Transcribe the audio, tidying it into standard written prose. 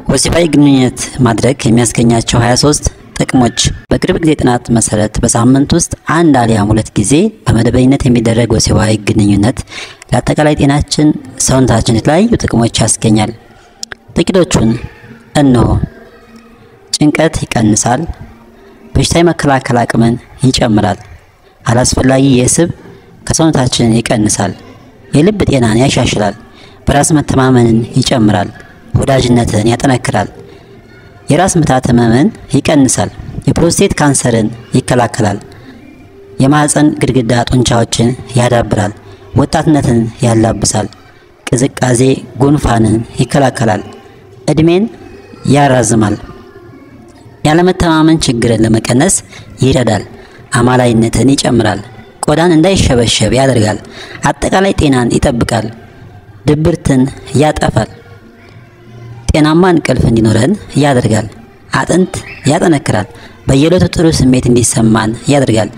ወሲባዊ ግንኙነት ማድረግ የሚያስገኛቸው 23 ጥቅሞች። በቅርብ ጊዜ ጥናት መሰረት በሳምንት ውስጥ አንድ አሊያም 2 ጊዜ በመደበኝነት የሚደረግ ወሲባዊ ግንኙነት ለአጠቃላይ ጤናችን፣ ሰውነታችን የተለያዩ ጥቅሞች ያስገኛል። ጥቂቶቹን እነሆ። ጭንቀት ይቀንሳል። በሽታ የመከላከል አቅምን ይጨምራል። አላስፈላጊ የስብ ከሰውነታችን ይቀንሳል። የልብ ጤናን ያሻሽላል። በራስ መተማመንን ይጨምራል። ወዳጅነትን ያጠናክራል። የራስ ምታት ህመምን ይቀንሳል። የፕሮስቴት ካንሰርን ይከላከላል። የማህፀን ግድግዳ ጡንቻዎችን ያዳብራል። ወጣትነትን ያላብሳል። ቅዝቃዜ ጉንፋንን ይከላከላል። እድሜን ያራዝማል። ያለመተማመን ችግርን ለመቀነስ ይረዳል። አማላይነትን ይጨምራል። ቆዳን እንዳይሸበሸብ ያደርጋል። አጠቃላይ ጤናን ይጠብቃል። ድብርትን ያጠፋል። ጤናማ እንቅልፍ እንዲኖረን ያደርጋል። አጥንት ያጠነክራል። በየዕለቱ ጥሩ ስሜት እንዲሰማን ያደርጋል።